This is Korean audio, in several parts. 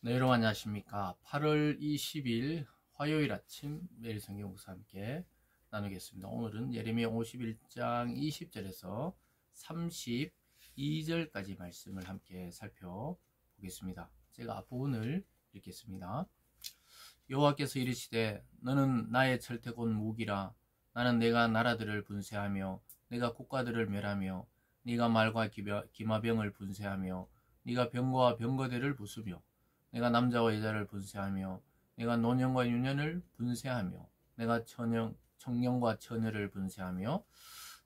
네, 여러분 안녕하십니까. 8월 20일 화요일 아침 매일 성경 묵상 함께 나누겠습니다. 오늘은 예레미야 51장 20절에서 32절까지 말씀을 함께 살펴보겠습니다. 제가 앞부분을 읽겠습니다. 여호와께서 이르시되 너는 나의 철퇴 곧 무기라. 나는 내가 나라들을 분쇄하며 내가 국가들을 멸하며 네가 말과 기마병을 분쇄하며 네가 병거와 병거대를 부수며 내가 남자와 여자를 분쇄하며 내가 노년과 유년을 분쇄하며 내가 청년과 처녀를 분쇄하며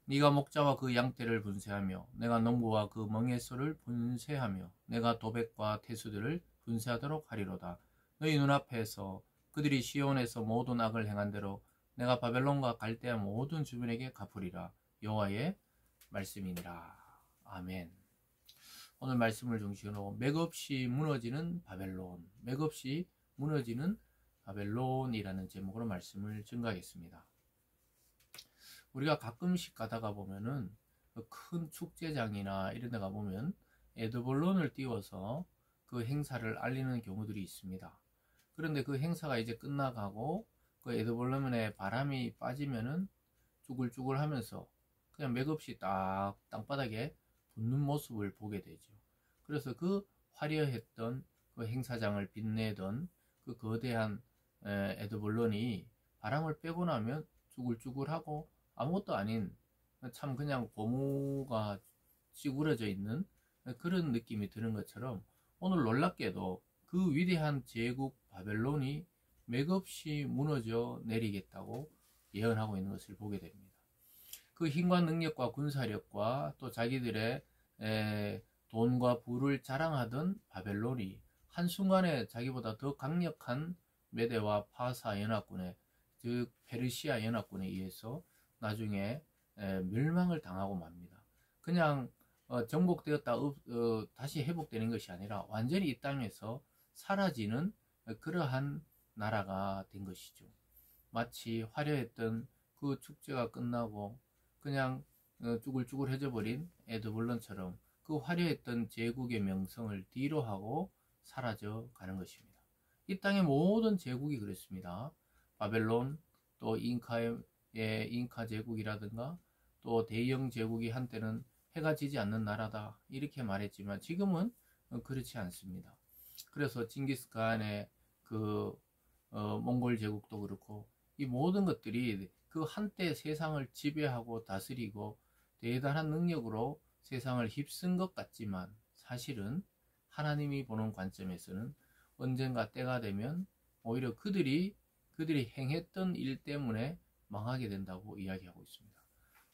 네가 목자와 그 양떼를 분쇄하며 내가 농부와 그 멍에소를 분쇄하며 내가 도백과 태수들을 분쇄하도록 하리로다. 너희 눈앞에서 그들이 시온에서 모든 악을 행한 대로 내가 바벨론과 갈대아 모든 주민에게 갚으리라. 여호와의 말씀이니라. 아멘. 오늘 말씀을 중심으로 맥없이 무너지는 바벨론, 맥없이 무너지는 바벨론이라는 제목으로 말씀을 증가하겠습니다. 우리가 가끔씩 가다가 보면은 큰 축제장이나 이런 데 가보면 에드벌론을 띄워서 그 행사를 알리는 경우들이 있습니다. 그런데 그 행사가 이제 끝나가고 그 에드벌론에 바람이 빠지면은 쭈글쭈글 하면서 그냥 맥없이 딱 땅바닥에 붙는 모습을 보게 되죠. 그래서 그 화려했던 그 행사장을 빛내던 그 거대한 에드벌론이 바람을 빼고 나면 쭈글쭈글하고 아무것도 아닌 참 그냥 고무가 찌그러져 있는 그런 느낌이 드는 것처럼 오늘 놀랍게도 그 위대한 제국 바벨론이 맥없이 무너져 내리겠다고 예언하고 있는 것을 보게 됩니다. 그 힘과 능력과 군사력과 또 자기들의 돈과 부를 자랑하던 바벨론이 한순간에 자기보다 더 강력한 메대와 파사 연합군에, 즉 페르시아 연합군에 의해서 나중에 멸망을 당하고 맙니다. 그냥 정복되었다 다시 회복되는 것이 아니라 완전히 이 땅에서 사라지는 그러한 나라가 된 것이죠. 마치 화려했던 그 축제가 끝나고 그냥 쭈글쭈글해져 버린 에드벌론처럼 그 화려했던 제국의 명성을 뒤로 하고 사라져 가는 것입니다. 이 땅의 모든 제국이 그렇습니다. 바벨론, 또 잉카 제국이라든가 또 대영 제국이 한때는 해가 지지 않는 나라다 이렇게 말했지만 지금은 그렇지 않습니다. 그래서 징기스칸의 그 몽골 제국도 그렇고 이 모든 것들이 그 한때 세상을 지배하고 다스리고 대단한 능력으로 세상을 휩쓴 것 같지만 사실은 하나님이 보는 관점에서는 언젠가 때가 되면 오히려 그들이 행했던 일 때문에 망하게 된다고 이야기하고 있습니다.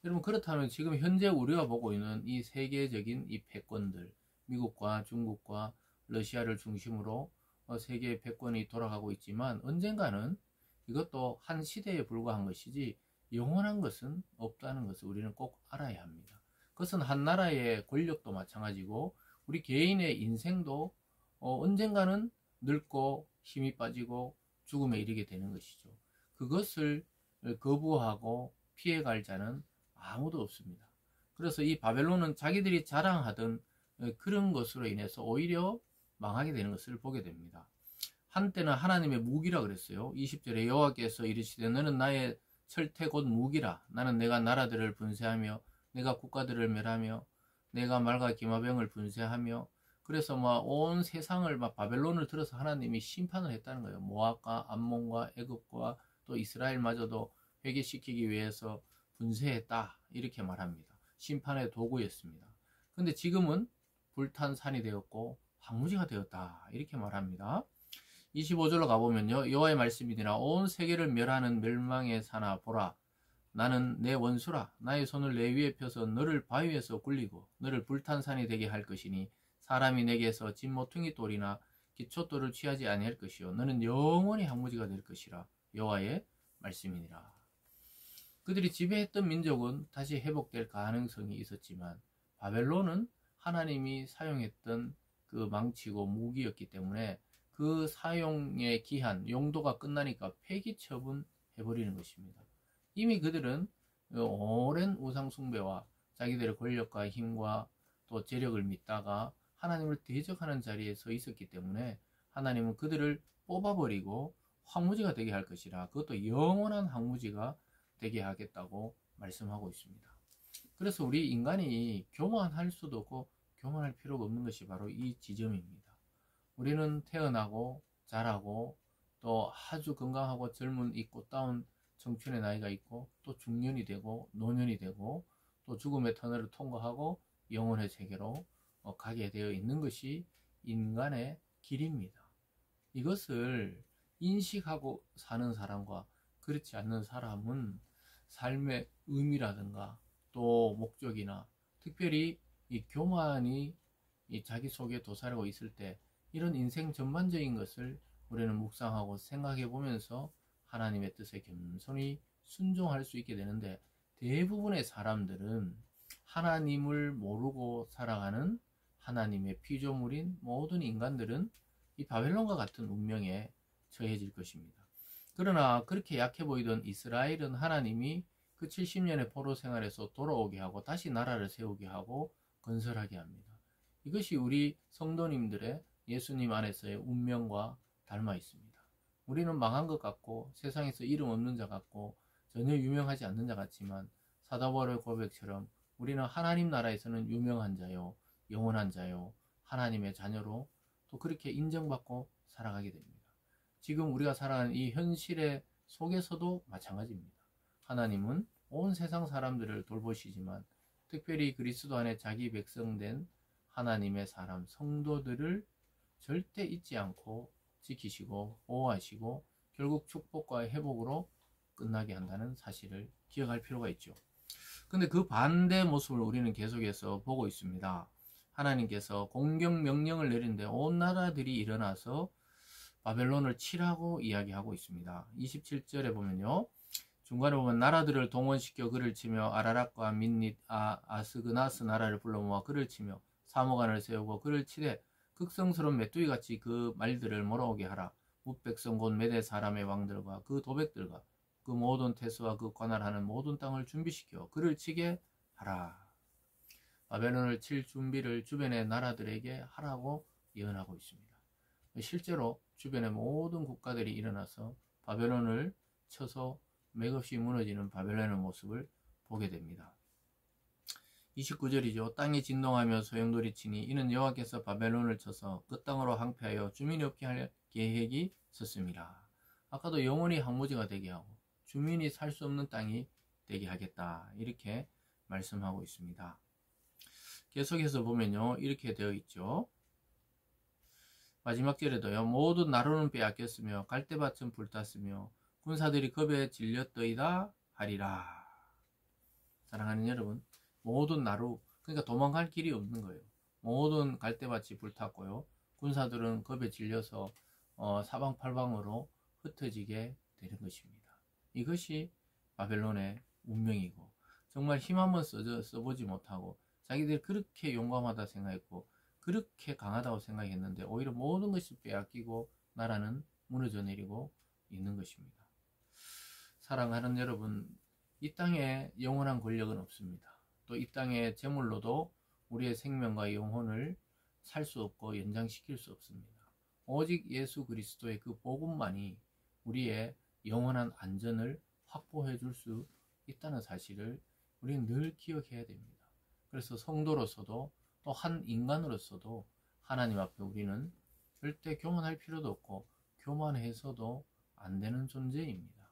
여러분, 그렇다면 지금 현재 우리가 보고 있는 이 세계적인 이 패권들, 미국과 중국과 러시아를 중심으로 세계의 패권이 돌아가고 있지만 언젠가는 이것도 한 시대에 불과한 것이지 영원한 것은 없다는 것을 우리는 꼭 알아야 합니다. 그것은 한 나라의 권력도 마찬가지고 우리 개인의 인생도 언젠가는 늙고 힘이 빠지고 죽음에 이르게 되는 것이죠. 그것을 거부하고 피해갈 자는 아무도 없습니다. 그래서 이 바벨론은 자기들이 자랑하던 그런 것으로 인해서 오히려 망하게 되는 것을 보게 됩니다. 한때는 하나님의 무기라 그랬어요. 20절에 여호와께서 이르시되 너는 나의 철퇴 곧 무기라. 나는 내가 나라들을 분쇄하며 내가 국가들을 멸하며 내가 말과 기마병을 분쇄하며 그래서 온 세상을 바벨론을 들어서 하나님이 심판을 했다는 거예요. 모압과 암몬과 애굽과 또 이스라엘마저도 회개시키기 위해서 분쇄했다 이렇게 말합니다. 심판의 도구였습니다. 근데 지금은 불탄 산이 되었고 황무지가 되었다 이렇게 말합니다. 25절로 가보면요. 여호와의 말씀이니라 온 세계를 멸하는 멸망의 산아 보라. 나는 내 원수라. 나의 손을 내 위에 펴서 너를 바위에서 굴리고 너를 불탄 산이 되게 할 것이니 사람이 내게서 진모퉁이 돌이나 기초돌을 취하지 아니할 것이요 너는 영원히 황무지가 될 것이라. 여호와의 말씀이니라. 그들이 지배했던 민족은 다시 회복될 가능성이 있었지만 바벨론은 하나님이 사용했던 그 망치고 무기였기 때문에 그 사용의 기한, 용도가 끝나니까 폐기 처분해버리는 것입니다. 이미 그들은 오랜 우상숭배와 자기들의 권력과 힘과 또 재력을 믿다가 하나님을 대적하는 자리에 서 있었기 때문에 하나님은 그들을 뽑아버리고 황무지가 되게 할 것이라. 그것도 영원한 황무지가 되게 하겠다고 말씀하고 있습니다. 그래서 우리 인간이 교만할 수도 없고 교만할 필요가 없는 것이 바로 이 지점입니다. 우리는 태어나고 자라고 또 아주 건강하고 젊은 이 꽃다운 청춘의 나이가 있고 또 중년이 되고 노년이 되고 또 죽음의 터널을 통과하고 영혼의 세계로 가게 되어 있는 것이 인간의 길입니다. 이것을 인식하고 사는 사람과 그렇지 않는 사람은 삶의 의미라든가 또 목적이나 특별히 이 교만이 이 자기 속에 도사리고 있을 때 이런 인생 전반적인 것을 우리는 묵상하고 생각해 보면서 하나님의 뜻에 겸손히 순종할 수 있게 되는데, 대부분의 사람들은 하나님을 모르고 살아가는 하나님의 피조물인 모든 인간들은 이 바벨론과 같은 운명에 처해질 것입니다. 그러나 그렇게 약해 보이던 이스라엘은 하나님이 그 70년의 포로 생활에서 돌아오게 하고 다시 나라를 세우게 하고 건설하게 합니다. 이것이 우리 성도님들의 예수님 안에서의 운명과 닮아 있습니다. 우리는 망한 것 같고 세상에서 이름 없는 자 같고 전혀 유명하지 않는 자 같지만 사도 바울의 고백처럼 우리는 하나님 나라에서는 유명한 자요, 영원한 자요, 하나님의 자녀로 또 그렇게 인정받고 살아가게 됩니다. 지금 우리가 살아가는 이 현실의 속에서도 마찬가지입니다. 하나님은 온 세상 사람들을 돌보시지만 특별히 그리스도 안에 자기 백성된 하나님의 사람, 성도들을 절대 잊지 않고 지키시고 보호하시고 결국 축복과 회복으로 끝나게 한다는 사실을 기억할 필요가 있죠. 근데 그 반대 모습을 우리는 계속해서 보고 있습니다. 하나님께서 공격 명령을 내리는데 온 나라들이 일어나서 바벨론을 치라고 이야기하고 있습니다. 27절에 보면요. 중간에 보면 나라들을 동원시켜 그를 치며 아라락과 민닛, 아스그나스 나라를 불러 모아 그를 치며 사모간을 세우고 그를 치되 극성스러운 메뚜기같이 그 말들을 몰아오게 하라. 뭇백성 곧 메대 사람의 왕들과 그 도백들과 그 모든 태수와 그 관할하는 모든 땅을 준비시켜 그를 치게 하라. 바벨론을 칠 준비를 주변의 나라들에게 하라고 예언하고 있습니다. 실제로 주변의 모든 국가들이 일어나서 바벨론을 쳐서 맥없이 무너지는 바벨론의 모습을 보게 됩니다. 29절이죠. 땅이 진동하며 소용돌이치니 이는 여호와께서 바벨론을 쳐서 그 땅으로 항폐하여 주민이 없게 할 계획이 섰습니다. 아까도 영원히 황무지가 되게 하고 주민이 살 수 없는 땅이 되게 하겠다, 이렇게 말씀하고 있습니다. 계속해서 보면요, 이렇게 되어 있죠. 마지막 절에도요. 모든 나루는 빼앗겼으며 갈대밭은 불탔으며 군사들이 겁에 질렸더이다 하리라. 사랑하는 여러분, 모든 나루, 그러니까 도망갈 길이 없는 거예요. 모든 갈대밭이 불탔고요. 군사들은 겁에 질려서 사방팔방으로 흩어지게 되는 것입니다. 이것이 바벨론의 운명이고, 정말 힘 한번 써보지 못하고 자기들이 그렇게 용감하다 생각했고 그렇게 강하다고 생각했는데 오히려 모든 것이 빼앗기고 나라는 무너져 내리고 있는 것입니다. 사랑하는 여러분, 이 땅에 영원한 권력은 없습니다. 또 이 땅의 재물로도 우리의 생명과 영혼을 살 수 없고 연장시킬 수 없습니다. 오직 예수 그리스도의 그 복음만이 우리의 영원한 안전을 확보해 줄 수 있다는 사실을 우리는 늘 기억해야 됩니다. 그래서 성도로서도 또 한 인간으로서도 하나님 앞에 우리는 절대 교만할 필요도 없고 교만해서도 안 되는 존재입니다.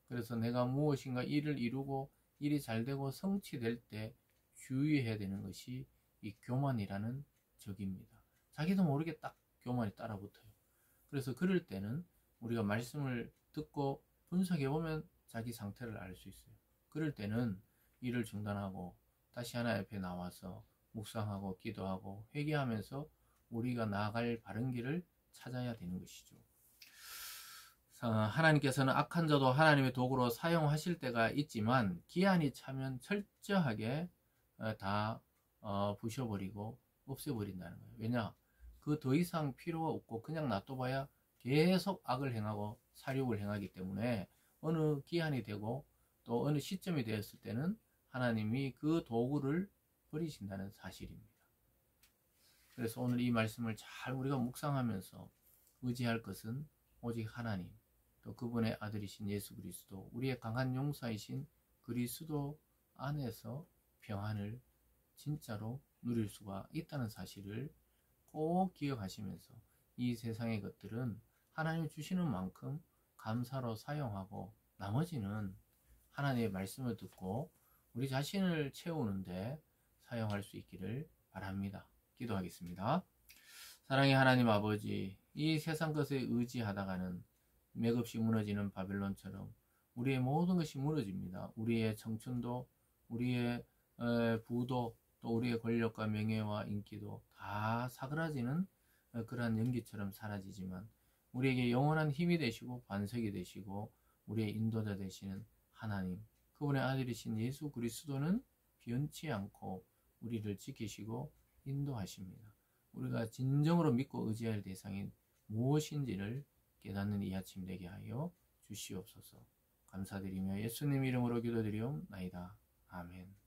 그래서 내가 무엇인가 일을 이루고 일이 잘 되고 성취될 때 주의해야 되는 것이 이 교만이라는 적입니다. 자기도 모르게 딱 교만이 따라붙어요. 그래서 그럴 때는 우리가 말씀을 듣고 분석해 보면 자기 상태를 알 수 있어요. 그럴 때는 일을 중단하고 다시 하나님 앞에 나와서 묵상하고 기도하고 회개하면서 우리가 나아갈 바른 길을 찾아야 되는 것이죠. 하나님께서는 악한 자도 하나님의 도구로 사용하실 때가 있지만 기한이 차면 철저하게 다 부셔버리고 없애버린다는 거예요. 왜냐? 그 더 이상 필요가 없고 그냥 놔둬봐야 계속 악을 행하고 사욕을 행하기 때문에 어느 기한이 되고 또 어느 시점이 되었을 때는 하나님이 그 도구를 버리신다는 사실입니다. 그래서 오늘 이 말씀을 잘 우리가 묵상하면서 의지할 것은 오직 하나님, 또 그분의 아들이신 예수 그리스도, 우리의 강한 용사이신 그리스도 안에서 평안을 진짜로 누릴 수가 있다는 사실을 꼭 기억하시면서 이 세상의 것들은 하나님 주시는 만큼 감사로 사용하고 나머지는 하나님의 말씀을 듣고 우리 자신을 채우는데 사용할 수 있기를 바랍니다. 기도하겠습니다. 사랑의 하나님 아버지, 이 세상 것에 의지하다가는 맥없이 무너지는 바벨론처럼 우리의 모든 것이 무너집니다. 우리의 청춘도, 우리의 부도, 또 우리의 권력과 명예와 인기도 다 사그라지는 그러한 연기처럼 사라지지만 우리에게 영원한 힘이 되시고 반석이 되시고 우리의 인도자 되시는 하나님, 그분의 아들이신 예수 그리스도는 변치 않고 우리를 지키시고 인도하십니다. 우리가 진정으로 믿고 의지할 대상이 무엇인지를 깨닫는 이 아침 되게 하여 주시옵소서. 감사드리며 예수님 이름으로 기도드리옵나이다. 아멘.